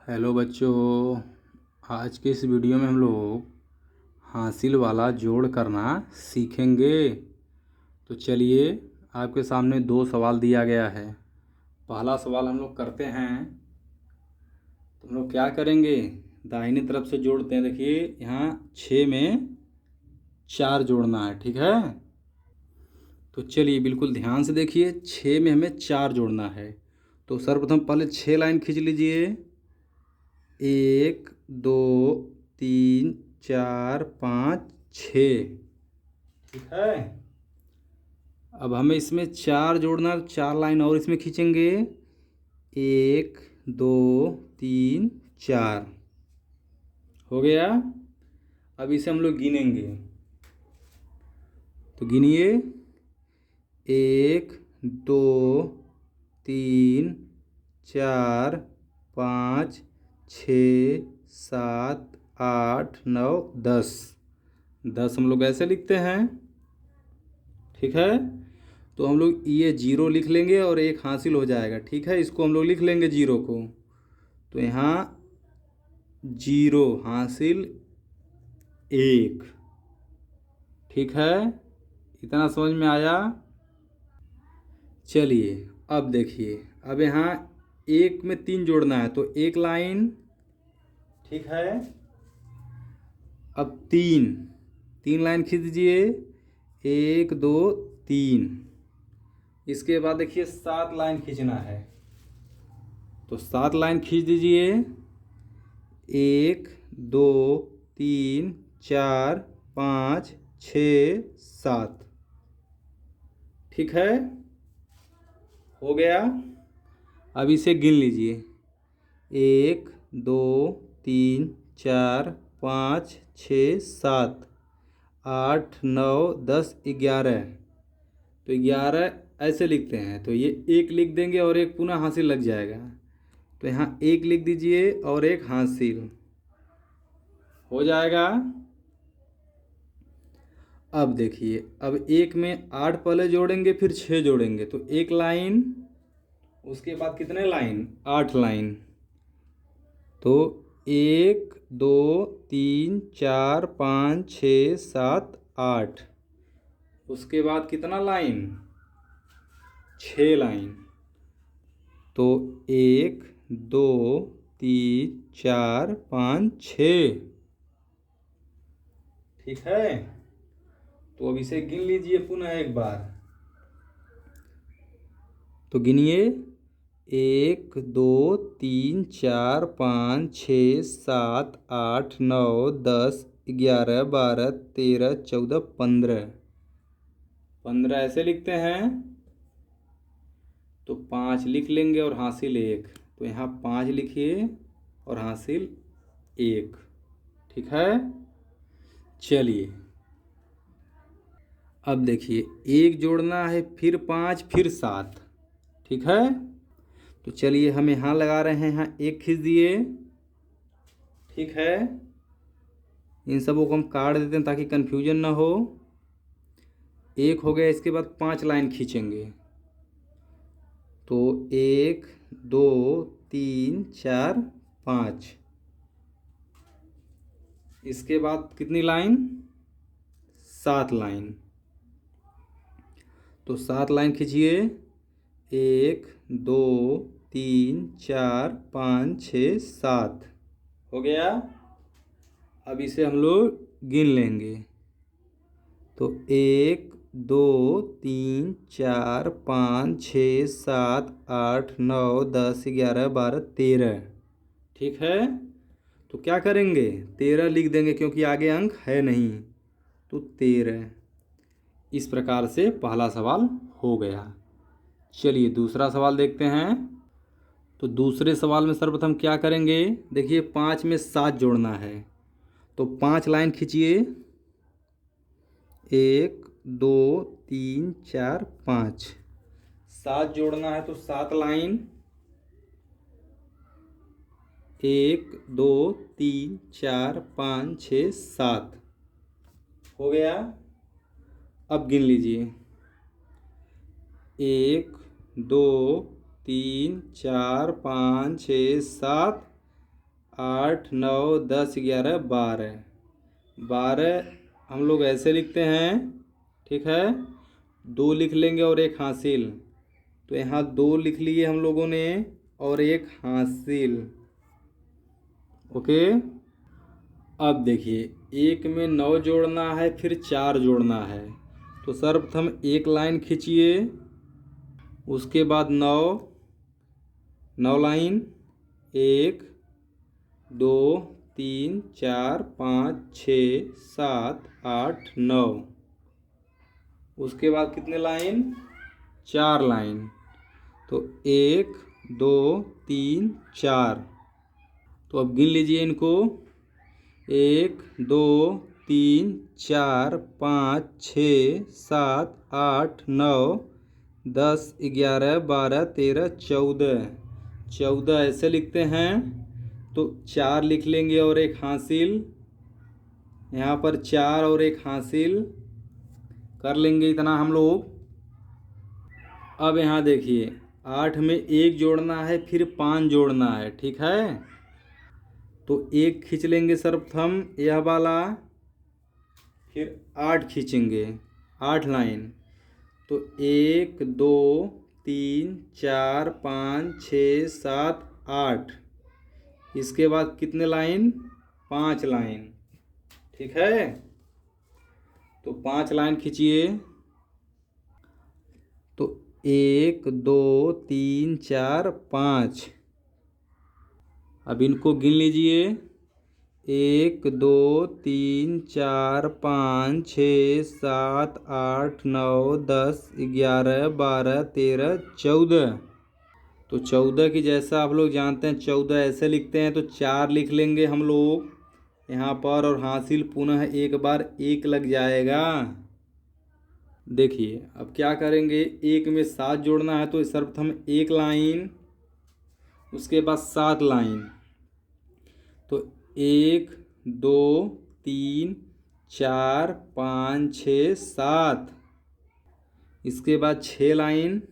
Hello बच्चों। आज के इस वीडियो में हम लोग हासिल वाला जोड़ करना सीखेंगे। तो चलिए, आपके सामने दो सवाल दिया गया है। पहला सवाल हम लोग करते हैं। तो हम लोग क्या करेंगे, दाहिनी तरफ से जोड़ते हैं। देखिए यहाँ 6 में 4 जोड़ना है, ठीक है। तो चलिए बिल्कुल ध्यान से देखिए, 6 में हमें 4 जोड़ना है। तो सर्वप्रथम पहले 6 लाइन खींच लीजिए। 1 2 3 4 5 6, ठीक है। अब हमें इसमें 4 जोड़ना है, 4 लाइन और इसमें खींचेंगे। 1 2 3 4 हो गया। अब इसे हम लोग गिनेंगे। तो गिनिए, 1 2 3 4 5 6 7 8 9 10। 10 हम लोग ऐसे लिखते हैं, ठीक है। तो हम लोग ये 0 लिख लेंगे और एक हासिल हो जाएगा, ठीक है। इसको हम लोग लिख लेंगे 0 को। तो यहाँ 0 हासिल 1, ठीक है। इतना समझ में आया। चलिए अब देखिए, अब यहाँ 1 में 3 जोड़ना है, तो एक लाइन, ठीक है। अब 3 लाइन खींच दीजिए। 1 2 3। इसके बाद देखिए 7 लाइन खींचना है। तो 7 लाइन खींच दीजिए। 1 2 3 4 5 6 7, ठीक है। हो गया। अब इसे गिन लीजिए। 1 2 3 4 5 6 7 8 9 10 11। तो 11 ऐसे लिखते हैं, तो ये एक लिख देंगे और एक पुनः हासिल लग जाएगा। तो यहाँ एक लिख दीजिए और एक हासिल हो जाएगा। अब देखिए, अब 1 में 8 पहले जोड़ेंगे, फिर 6 जोड़ेंगे, तो एक लाइन, उसके बाद कितने लाइन, 8 लाइन। तो 1 2 3 4 5 6 7 8। उसके बाद कितना लाइन, 6 लाइन। तो 1 2 3 4 5 6, ठीक है। तो अब इसे गिन लीजिए पुनः एक बार। तो गिनिए, 1 2 3 4 5 6 7 8 9 10 11 12 13 14 15। 15 ऐसे लिखते हैं। तो 5 लिख लेंगे और हासिल 1। तो यहाँ 5 लिखिए और हासिल 1, ठीक है। चलिए अब देखिए, 1 जोड़ना है, फिर 5 फिर 7, ठीक है। तो चलिए हम यहाँ लगा रहे हैं, यहाँ 1 खींच दिए, ठीक है। इन सबों को हम काट देते हैं ताकि कन्फ्यूजन ना हो। 1 हो गया, इसके बाद 5 लाइन खींचेंगे। तो 1 2 3 4 5। इसके बाद कितनी लाइन, 7 लाइन। तो 7 लाइन खींचिए। 1 2 3 4 5 6 7 हो गया। अब इसे हम लोग गिन लेंगे। तो 1 2 3 4 5 6 7 8 9 10 11 12 13, ठीक है। तो क्या करेंगे, 13 लिख देंगे क्योंकि आगे अंक है नहीं। तो 13। इस प्रकार से पहला सवाल हो गया। चलिए दूसरा सवाल देखते हैं। तो दूसरे सवाल में सर्वप्रथम क्या करेंगे, देखिए 5 में 7 जोड़ना है। तो 5 लाइन खींचिए। 1 2 3 4 5। 7 जोड़ना है, तो 7 लाइन। 1 2 3 4 5 6 7 हो गया। अब गिन लीजिए। 1 2 3 4 5 6 7 8 9 10 11 12। 12 हम लोग ऐसे लिखते हैं, ठीक है। 2 लिख लेंगे और एक हासिल, तो यहाँ 2 लिख लिए हम लोगों ने और एक हासिल। ओके। अब देखिए, एक में 9 जोड़ना है, फिर 4 जोड़ना है। तो सर्वप्रथम एक लाइन खींचिए, उसके बाद 9 लाइन, 1 2 3 4 5 6 7 8 9। उसके बाद कितने लाइन? 4 लाइन। तो 1 2 3 4। तो अब गिन लीजिए इनको, 1 2 3 4 5 6 7 8 9 10 11 12 13 14। 14 ऐसे लिखते हैं, तो 4 लिख लेंगे और एक हासिल। यहाँ पर 4 और एक हासिल कर लेंगे, इतना हम लोग। अब यहाँ देखिए, 8 में 1 जोड़ना है, फिर 5 जोड़ना है, ठीक है। तो 1 खींच लेंगे सर्वप्रथम यह वाला, फिर 8 खींचेंगे, 8 लाइन। तो 1 2 3 4 5 6 7 8। इसके बाद कितने लाइन? 5 लाइन, ठीक है। तो 5 लाइन खींचिए। तो 1 2 3 4 5। अब इनको गिन लीजिए, 1 2 3 4 5 6 7 8 9 10 11 12 13 14। तो 14 की जैसा आप लोग जानते हैं 14 ऐसे लिखते हैं, तो 4 लिख लेंगे हम लोग यहाँ पर, और हासिल पुनः एक बार 1 लग जाएगा। देखिए अब क्या करेंगे, 1 में 7 जोड़ना है, तो सर्वप्रथम 1 लाइन, उसके बाद 7 लाइन। तो 1 2 3 4 5 6 7। इसके बाद 6 लाइन,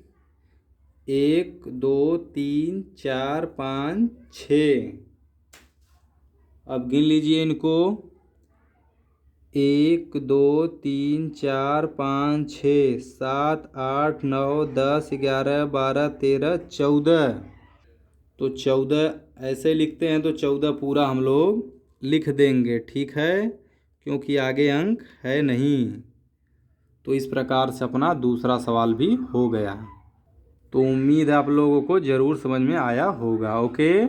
1 2 3 4 5 6। अब गिन लीजिए इनको, 1 2 3 4 5 6 7 8 9 10 11 12 13 14। तो 14 ऐसे लिखते हैं, तो 14 पूरा हम लोग लिख देंगे, ठीक है, क्योंकि आगे अंक है नहीं। तो इस प्रकार से अपना दूसरा सवाल भी हो गया। तो उम्मीद है आप लोगों को ज़रूर समझ में आया होगा। ओके।